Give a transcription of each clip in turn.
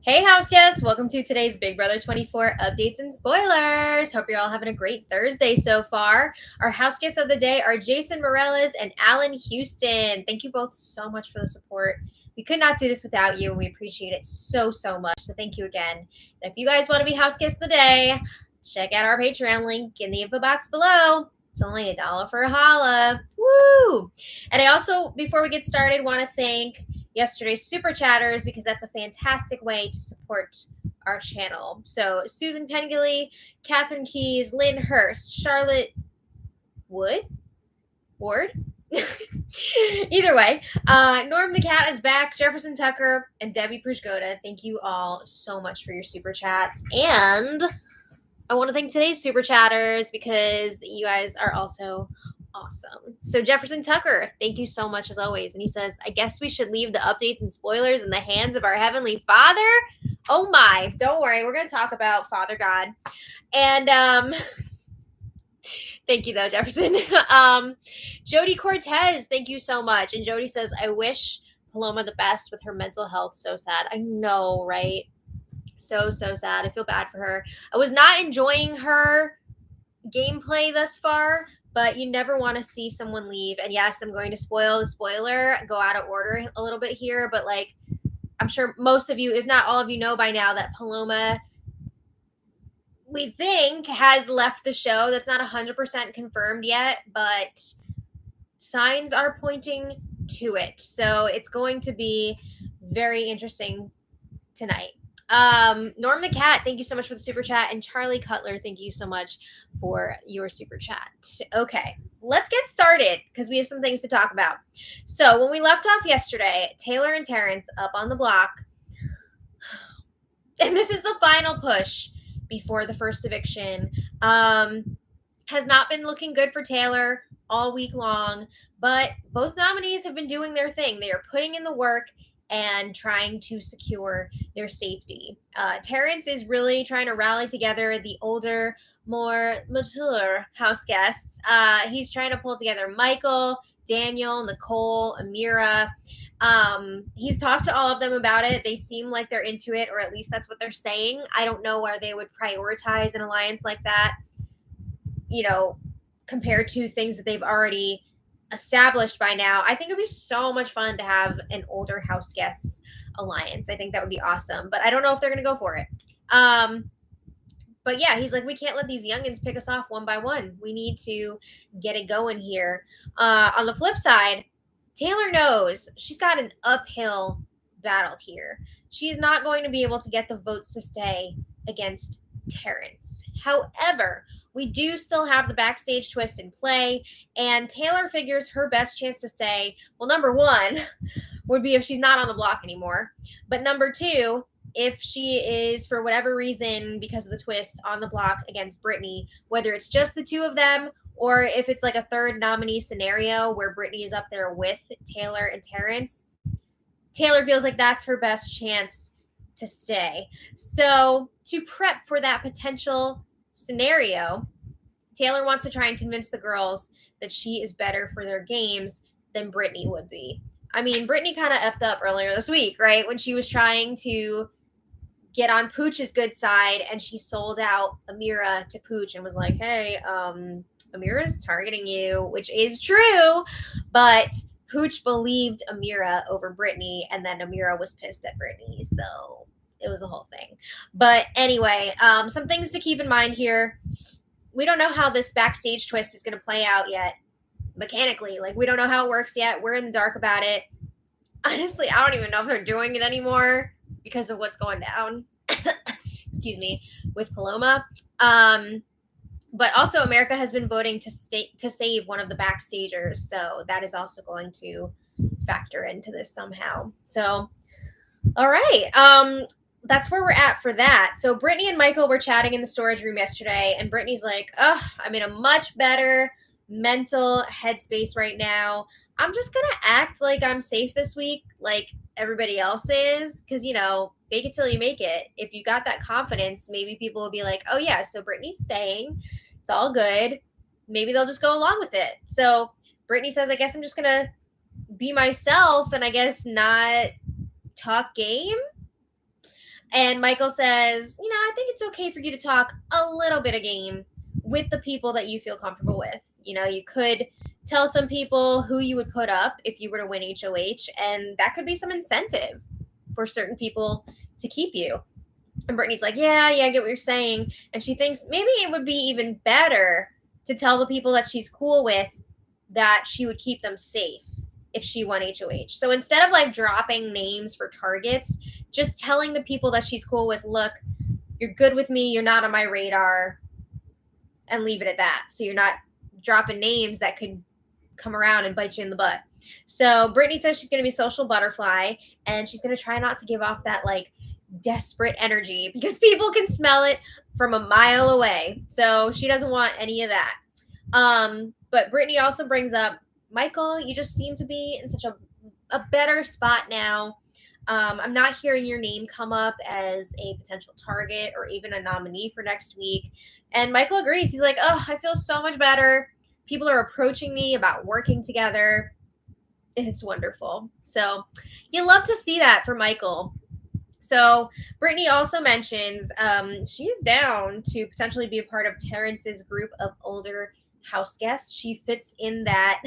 Hey, house guests! Welcome to today's Big Brother 24 updates and spoilers. Hope you're all having a great Thursday so far. Our house guests of the day are Jason Morales and Alan Houston. Thank you both so much for the support. We could not do this without you, and we appreciate it so much. So thank you again. And if you guys want to be house guests of the day, check out our Patreon link in the info box below. It's only $1 for a holla. Woo! And I also, before we get started, want to thank yesterday's super chatters because that's a fantastic way to support our channel. So Susan Pengilly, Catherine Keys, Lynn Hurst, Charlotte Ward. Either way, Norm the Cat is back, Jefferson Tucker, and Debbie Prujgoda. Thank you all so much for your super chats. And I want to thank today's super chatters because you guys are also awesome. So Jefferson Tucker, thank you so much as always. And he says, I guess we should leave the updates and spoilers in the hands of our Heavenly Father. Oh my, don't worry. We're going to talk about Father God. And thank you though, Jefferson. Jody Cortez, thank you so much. And Jody says, I wish Paloma the best with her mental health. So sad. I know, right? So sad. I feel bad for her. I was not enjoying her gameplay thus far, but you never want to see someone leave. And yes, I'm going to spoil the spoiler, go out of order a little bit here, but like I'm sure most of you, if not all of you, know by now that Paloma, we think, has left the show. That's not 100% confirmed yet, but signs are pointing to it. So it's going to be very interesting tonight. Norm the Cat, thank you so much for the super chat. And Charlie Cutler, thank you so much for your super chat. Okay, let's get started because we have some things to talk about. So when we left off yesterday, Taylor and Terrence up on the block. And this is the final push before the first eviction. Has not been looking good for Taylor all week long, but both nominees have been doing their thing. They are putting in the work and trying to secure their safety. Terrence is really trying to rally together the older, more mature house guests. He's trying to pull together Michael, Daniel, Nicole, Amira. He's talked to all of them about it. They seem like they're into it, or at least that's what they're saying. I don't know where they would prioritize an alliance like that, you know, compared to things that they've already established by now. I think it'd be so much fun to have an older house guests alliance. I think that would be awesome, but I don't know if they're gonna go for it. But yeah, he's like, we can't let these youngins pick us off one by one. We need to get it going here. On the flip side, Taylor knows she's got an uphill battle here. She's not going to be able to get the votes to stay against Terrence. However, we do still have the backstage twist in play, and Taylor figures her best chance to stay, well, number one would be if she's not on the block anymore, but number two, if she is, for whatever reason, because of the twist, on the block against Brittany, whether it's just the two of them or if it's like a third nominee scenario where Brittany is up there with Taylor and Terrence, Taylor feels like that's her best chance to stay. So to prep for that potential scenario, Taylor wants to try and convince the girls that she is better for their games than Brittany would be. I mean, Brittany kind of effed up earlier this week, right? When she was trying to get on Pooch's good side and she sold out Amira to Pooch and was like, hey, Amira's targeting you, which is true, but Pooch believed Amira over Brittany, and then Amira was pissed at Brittany, so it was a whole thing. But anyway, some things to keep in mind here. We don't know how this backstage twist is going to play out yet mechanically. Like, we don't know how it works yet. We're in the dark about it. Honestly, I don't even know if they're doing it anymore because of what's going down. Excuse me, with Paloma. But also, America has been voting to save one of the backstagers, so that is also going to factor into this somehow. So, all right, that's where we're at for that. So Brittany and Michael were chatting in the storage room yesterday, and Brittany's like, "Oh, I'm in a much better mental headspace right now. I'm just gonna act like I'm safe this week, like everybody else is, because fake it till you make it. If you got that confidence, maybe people will be like, oh yeah, so Brittany's staying. It's all good. Maybe they'll just go along with it." So Brittany says, I guess I'm just gonna be myself and I guess not talk game. And Michael says, I think it's okay for you to talk a little bit of game with the people that you feel comfortable with. You could tell some people who you would put up if you were to win HOH, and that could be some incentive for certain people to keep you. And Brittany's like, yeah, I get what you're saying. And she thinks maybe it would be even better to tell the people that she's cool with that she would keep them safe if she won HOH. So instead of like dropping names for targets, just telling the people that she's cool with, look, you're good with me, you're not on my radar, and leave it at that. So you're not dropping names that could come around and bite you in the butt. So Brittany says she's going to be social butterfly, and she's going to try not to give off that like desperate energy because people can smell it from a mile away. So she doesn't want any of that. But Brittany also brings up, Michael, you just seem to be in such a better spot now. I'm not hearing your name come up as a potential target or even a nominee for next week. And Michael agrees. He's like, oh, I feel so much better. People are approaching me about working together. It's wonderful. So you love to see that for Michael. So Brittany also mentions she's down to potentially be a part of Terrence's group of older house guests. She fits in that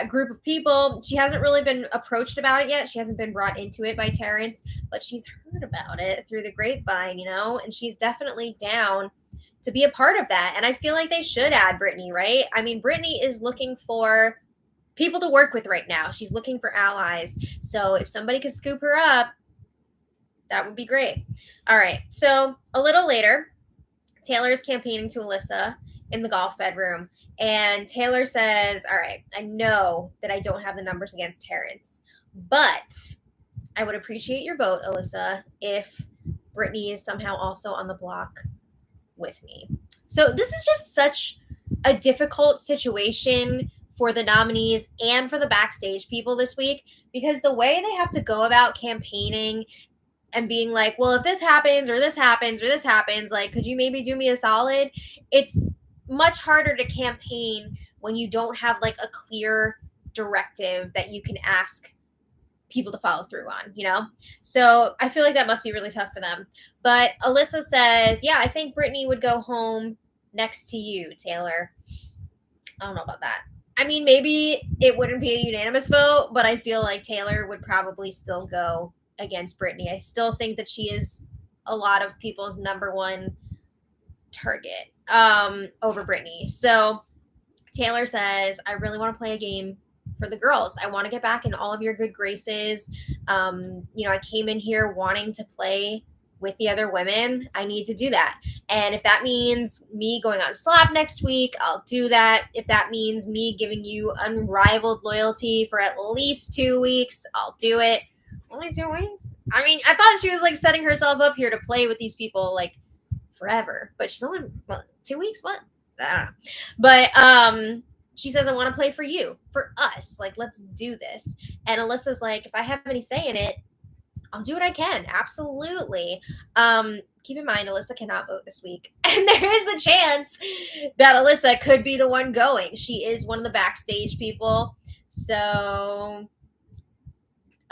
group of people. She hasn't really been approached about it yet. She hasn't been brought into it by Terrence, but she's heard about it through the grapevine, and she's definitely down to be a part of that. And I feel like they should add Brittany, right? I mean, Brittany is looking for people to work with right now. She's looking for allies. So if somebody could scoop her up, that would be great. All right. So a little later, Taylor is campaigning to Alyssa in the golf bedroom. And Taylor says, all right, I know that I don't have the numbers against Terrence, but I would appreciate your vote, Alyssa, if Brittany is somehow also on the block with me. So this is just such a difficult situation for the nominees and for the backstage people this week, because the way they have to go about campaigning and being like, well, if this happens or this happens or this happens, like, could you maybe do me a solid? It's much harder to campaign when you don't have like a clear directive that you can ask people to follow through on, So I feel like that must be really tough for them. But Alyssa says, yeah, I think Brittany would go home next to you, Taylor. I don't know about that. I mean, maybe it wouldn't be a unanimous vote, but I feel like Taylor would probably still go against Brittany. I still think that she is a lot of people's number one target over Brittany. So Taylor says, I really want to play a game for the girls. I want to get back in all of your good graces. I came in here wanting to play with the other women. I need to do that. And if that means me going on Slap next week, I'll do that. If that means me giving you unrivaled loyalty for at least 2 weeks, I'll do it. Only 2 weeks? I mean, I thought she was like setting herself up here to play with these people like forever, but she's only 2 weeks. What? I don't know. But she says, I want to play for you, for us. Like, let's do this. And Alyssa's like, if I have any say in it, I'll do what I can. Absolutely. Keep in mind, Alyssa cannot vote this week. And there is the chance that Alyssa could be the one going. She is one of the backstage people. So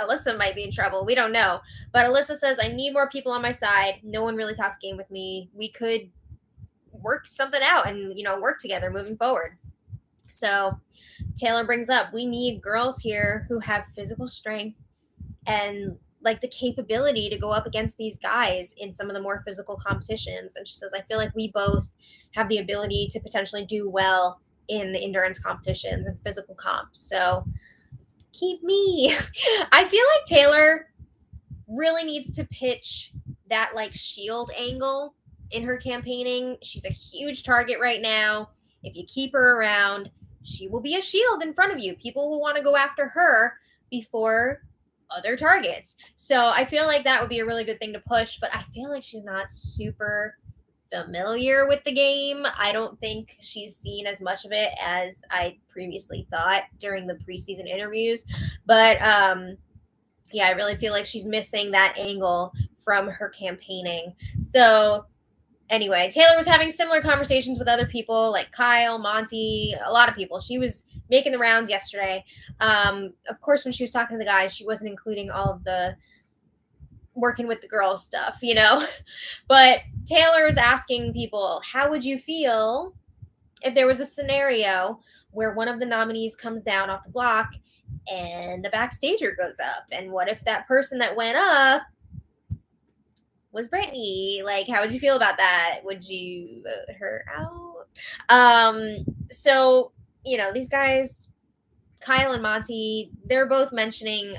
Alyssa might be in trouble. We don't know. But Alyssa says, I need more people on my side. No one really talks game with me. We could work something out and, work together moving forward. So Taylor brings up, we need girls here who have physical strength and like the capability to go up against these guys in some of the more physical competitions. And she says, I feel like we both have the ability to potentially do well in the endurance competitions and physical comps. So keep me. I feel like Taylor really needs to pitch that like shield angle in her campaigning. She's a huge target right now. If you keep her around, she will be a shield in front of you. People will want to go after her before other targets. So I feel like that would be a really good thing to push, but I feel like she's not super familiar with the game. I don't think she's seen as much of it as I previously thought during the preseason interviews. But yeah, I really feel like she's missing that angle from her campaigning. So anyway, Taylor was having similar conversations with other people like Kyle, Monty, a lot of people. She was making the rounds yesterday. Of course, when she was talking to the guys, she wasn't including all of the working with the girls stuff, you know? But Taylor was asking people, how would you feel if there was a scenario where one of the nominees comes down off the block and the backstager goes up? And what if that person that went up was Brittany? Like, how would you feel about that? Would you vote her out? So, you know, these guys, Kyle and Monty, they're both mentioning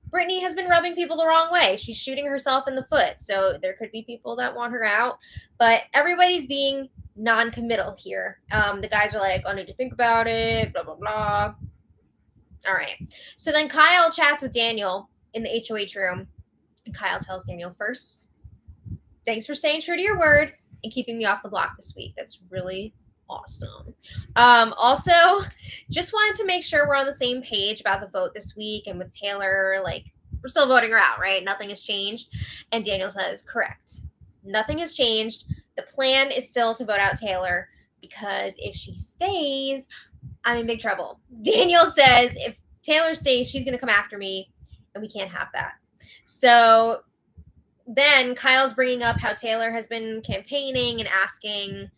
Brittany has been rubbing people the wrong way. She's shooting herself in the foot. So there could be people that want her out. But everybody's being non-committal here. The guys are like, I need to think about it, blah, blah, blah. All right. So then Kyle chats with Daniel in the HOH room. And Kyle tells Daniel, first, thanks for staying true to your word and keeping me off the block this week. That's really awesome. Also, just wanted to make sure we're on the same page about the vote this week, and with Taylor, like, we're still voting her out, right? Nothing has changed. And Daniel says, correct. Nothing has changed. The plan is still to vote out Taylor, because if she stays, I'm in big trouble. Daniel says if Taylor stays, she's going to come after me, and we can't have that. So then Kyle's bringing up how Taylor has been campaigning and asking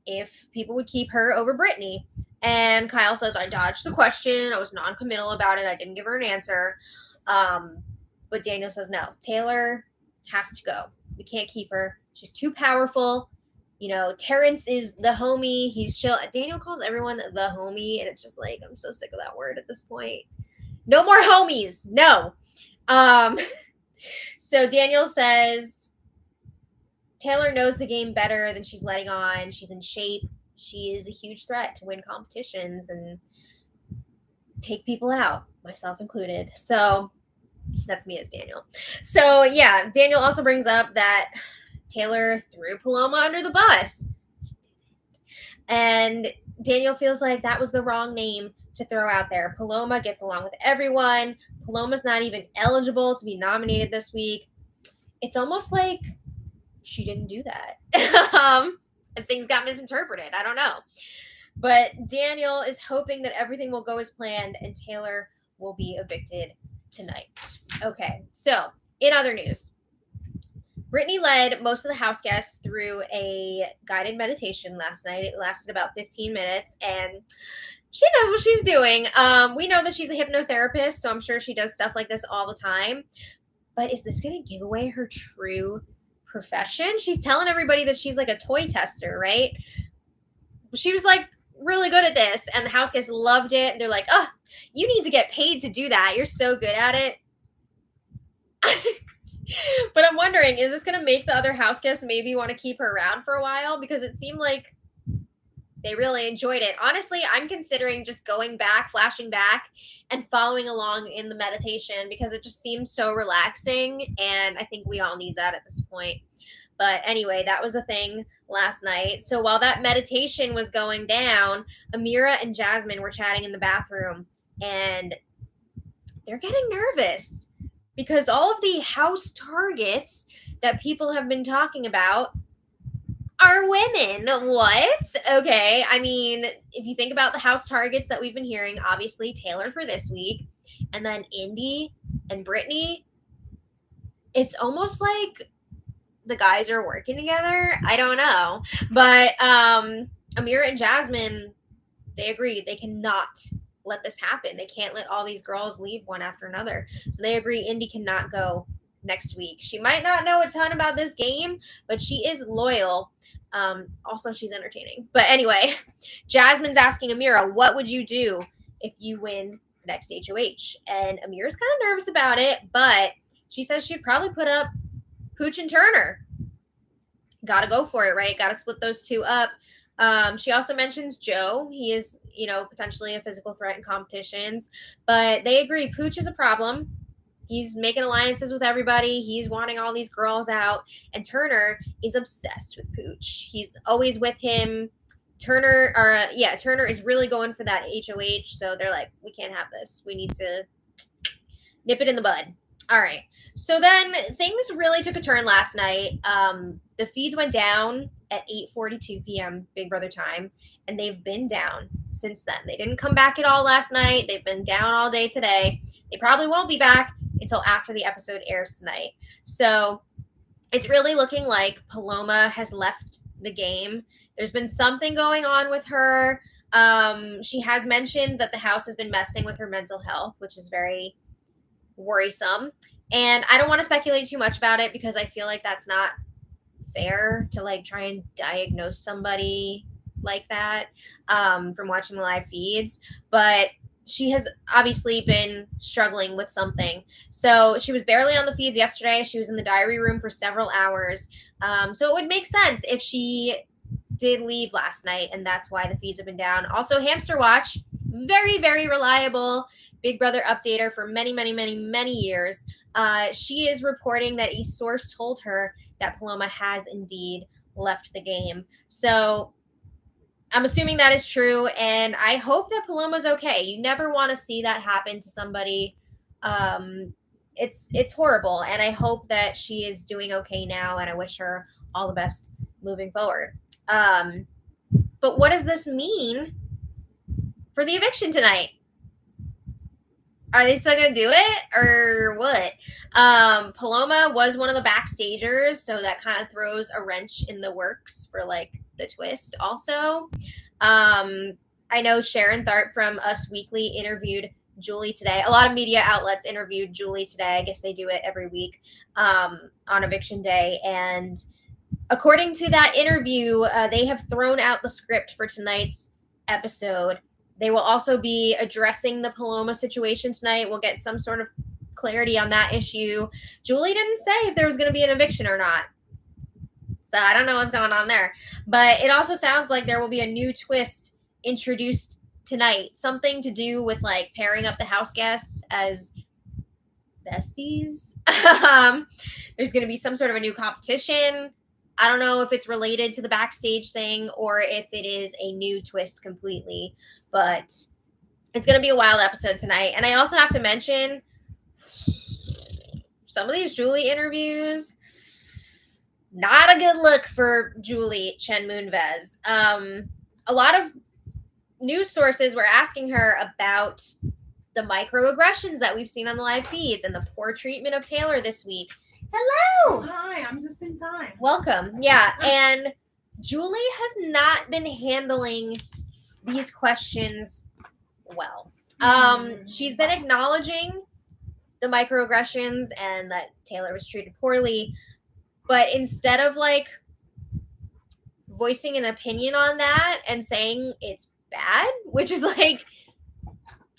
if people would keep her over Brittany. And Kyle says, I dodged the question. I was non-committal about it. I didn't give her an answer. But Daniel says, no, Taylor has to go. We can't keep her. She's too powerful. You know, Terrence is the homie. He's chill. Daniel calls everyone the homie. And it's just like, I'm so sick of that word at this point. No more homies. No. So Daniel says Taylor knows the game better than she's letting on. She's in shape. She is a huge threat to win competitions and take people out, myself included. So that's me as Daniel. So yeah, Daniel also brings up that Taylor threw Paloma under the bus. And Daniel feels like that was the wrong name to throw out there. Paloma gets along with everyone. Paloma's not even eligible to be nominated this week. It's almost like she didn't do that. And things got misinterpreted. I don't know. But Daniel is hoping that everything will go as planned and Taylor will be evicted tonight. Okay, so in other news, Brittany led most of the house guests through a guided meditation last night. It lasted about 15 minutes, and she knows what she's doing. We know that she's a hypnotherapist, so I'm sure she does stuff like this all the time. But is this going to give away her true profession? She's telling everybody that she's like a toy tester, right? She was like really good at this, and the house guests loved it. And they're like, oh, you need to get paid to do that. You're so good at it. But I'm wondering, is this going to make the other house guests maybe want to keep her around for a while? Because it seemed like they really enjoyed it. Honestly, I'm considering just going back, flashing back, and following along in the meditation because it just seems so relaxing, and I think we all need that at this point. But anyway, that was a thing last night. So while that meditation was going down, Amira and Jasmine were chatting in the bathroom, and they're getting nervous because all of the house targets that people have been talking about are women. What? Okay. I mean, if you think about the house targets that we've been hearing, obviously Taylor for this week, and then Indy and Brittany, it's almost like the guys are working together. I don't know. But Amira and Jasmine, they agreed they cannot let this happen. They can't let all these girls leave one after another. So they agree Indy cannot go next week. She might not know a ton about this game, but she is loyal. Also, she's entertaining. But anyway, Jasmine's asking Amira, what would you do if you win next HOH? And Amira's kind of nervous about it, but she says she'd probably put up Pooch and Turner. Gotta go for it, right? Gotta split those two up. She also mentions Joe. He is, potentially a physical threat in competitions, but they agree Pooch is a problem. He's making alliances with everybody. He's wanting all these girls out. And Turner is obsessed with Pooch. He's always with him. Turner is really going for that HOH. So they're like, we can't have this. We need to nip it in the bud. All right. So then things really took a turn last night. The feeds went down at 8:42 p.m. Big Brother time, and they've been down since then. They didn't come back at all last night. They've been down all day today. They probably won't be back until after the episode airs tonight. So it's really looking like Paloma has left the game. There's been something going on with her. She has mentioned that the house has been messing with her mental health, which is very worrisome. And I don't want to speculate too much about it because I feel like that's not fair to like try and diagnose somebody like that from watching the live feeds. But she has obviously been struggling with something. So she was barely on the feeds yesterday. She was in the diary room for several hours. So it would make sense if she did leave last night, and that's why the feeds have been down. Also, Hamster Watch, very, very reliable Big Brother updater for many, many, many, many years. She is reporting that a source told her that Paloma has indeed left the game. So I'm assuming that is true, and I hope that Paloma's okay. You never want to see that happen to somebody. It's horrible, and I hope that she is doing okay now, and I wish her all the best moving forward. But what does this mean for the eviction tonight? Are they still gonna do it or what? Paloma was one of the backstagers, so that kind of throws a wrench in the works for like the twist. Also, I know Sharon Tharp from Us Weekly interviewed Julie today. A lot of media outlets interviewed Julie today. I guess they do it every week on eviction day. And according to that interview, they have thrown out the script for tonight's episode. They will also be addressing the Paloma situation tonight. We'll get some sort of clarity on that issue. Julie didn't say if there was going to be an eviction or not. So I don't know what's going on there. But it also sounds like there will be a new twist introduced tonight. Something to do with like pairing up the house guests as besties. There's going to be some sort of a new competition. I don't know if it's related to the backstage thing or if it is a new twist completely. But it's going to be a wild episode tonight. And I also have to mention some of these Julie interviews, not a good look for Julie Chen Moonves. A lot of news sources were asking her about the microaggressions that we've seen on the live feeds and the poor treatment of Taylor this week. Hello. Hi, I'm just in time. Welcome. Yeah, and Julie has not been handling these questions well. She's been acknowledging the microaggressions and that Taylor was treated poorly, but instead of like voicing an opinion on that and saying it's bad, which is like,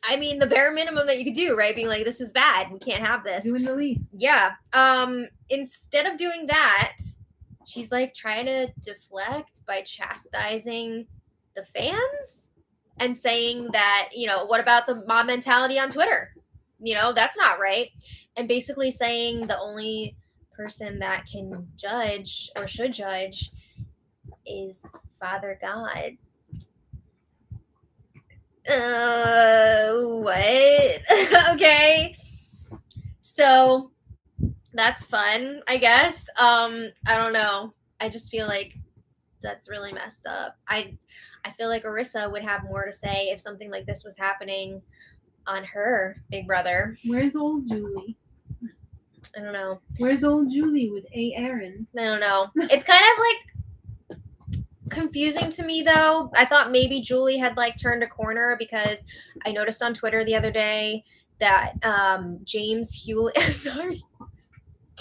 I mean, the bare minimum that you could do, right? Being like, this is bad. We can't have this. Doing the least. Yeah. Instead of doing that, she's like trying to deflect by chastising the fans and saying that, you know, what about the mob mentality on Twitter? You know, that's not right. And basically saying the only person that can judge or should judge is Father God. What? Okay. So that's fun, I guess. I don't know. I just feel like that's really messed up. I feel like Arissa would have more to say if something like this was happening on her Big Brother. Where's old Julie? I don't know. Where's old Julie with A. Aaron? I don't know. It's kind of like confusing to me though. I thought maybe Julie had like turned a corner because I noticed on Twitter the other day that James Hewlett sorry.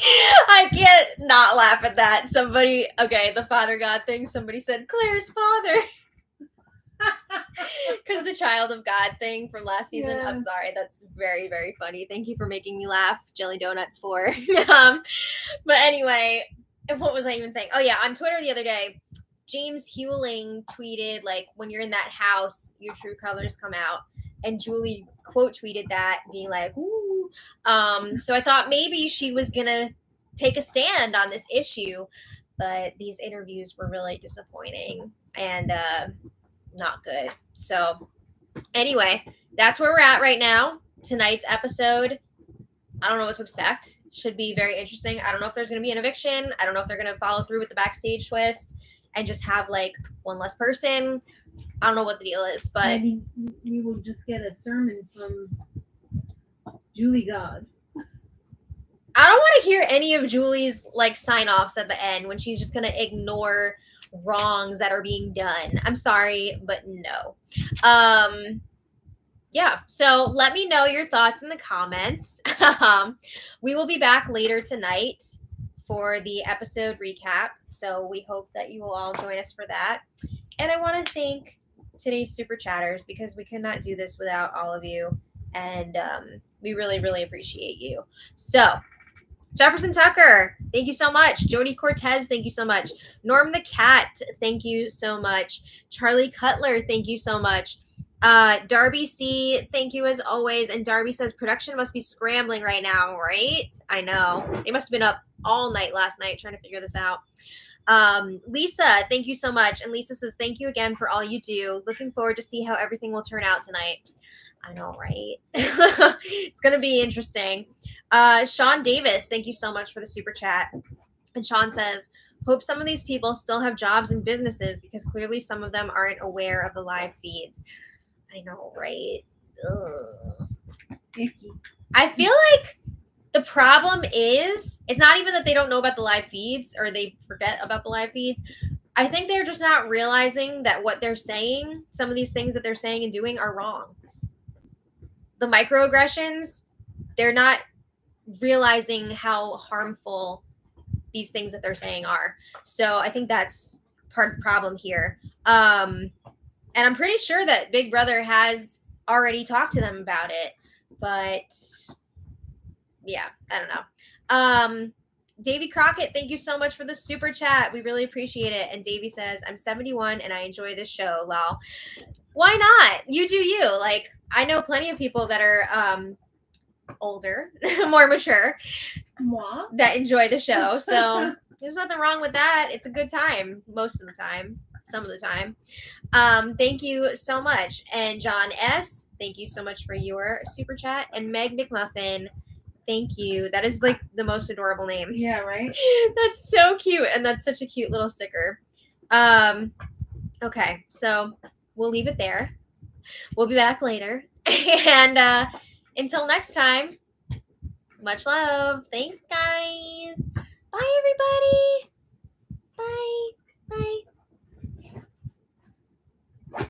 I can't not laugh at that. Somebody, okay, the Father God thing, somebody said Claire's father. Because the child of God thing from last season. Yes. I'm sorry, that's very, very funny. Thank you for making me laugh, Jelly Donuts 4. But anyway, what was I even saying? Oh yeah, on Twitter the other day, James Hewling tweeted like, when you're in that house, your true colors come out. And Julie quote tweeted that, being like, ooh. So I thought maybe she was gonna take a stand on this issue, but these interviews were really disappointing and not good. So anyway, that's where we're at right now. Tonight's episode, I don't know what to expect. Should be very interesting. I don't know if there's gonna be an eviction. I don't know if they're gonna follow through with the backstage twist and just have like one less person. I don't know what the deal is, but maybe we will just get a sermon from Julie God. I don't want to hear any of Julie's like sign offs at the end when she's just gonna ignore wrongs that are being done. I'm sorry, but no. Yeah, so let me know your thoughts in the comments. We will be back later tonight for the episode recap. So we hope that you will all join us for that. And I want to thank today's super chatters because we could not do this without all of you. And we really, really appreciate you. So, Jefferson Tucker, thank you so much. Jody Cortez, thank you so much. Norm the Cat, thank you so much. Charlie Cutler, thank you so much. Darby C, thank you as always. And Darby says production must be scrambling right now, right? I know. They must have been up all night last night trying to figure this out. Lisa, thank you so much. And Lisa says, thank you again for all you do. Looking forward to see how everything will turn out tonight. I know, right? It's going to be interesting. Sean Davis, thank you so much for the super chat. And Sean says, hope some of these people still have jobs and businesses because clearly some of them aren't aware of the live feeds. I know, right? Ugh. Icky. I feel like the problem is it's not even that they don't know about the live feeds or they forget about the live feeds. I think they're just not realizing that what they're saying, some of these things that they're saying and doing are wrong. The microaggressions, they're not realizing how harmful these things that they're saying are. So I think that's part of the problem here. And I'm pretty sure that Big Brother has already talked to them about it, but yeah, I don't know. Davy Crockett, thank you so much for the super chat. We really appreciate it. And Davy says, I'm 71 and I enjoy this show. Lol. Why not? You do you. Like, I know plenty of people that are older, more mature, Moi? that enjoy the show. So there's nothing wrong with that. It's a good time most of the time, some of the time. Thank you so much. And John S., thank you so much for your super chat. And Meg McMuffin, thank you. That is like the most adorable name. Yeah, right? That's so cute. And that's such a cute little sticker. Okay, so we'll leave it there. We'll be back later. And until next time, much love. Thanks, guys. Bye, everybody. Bye. Bye.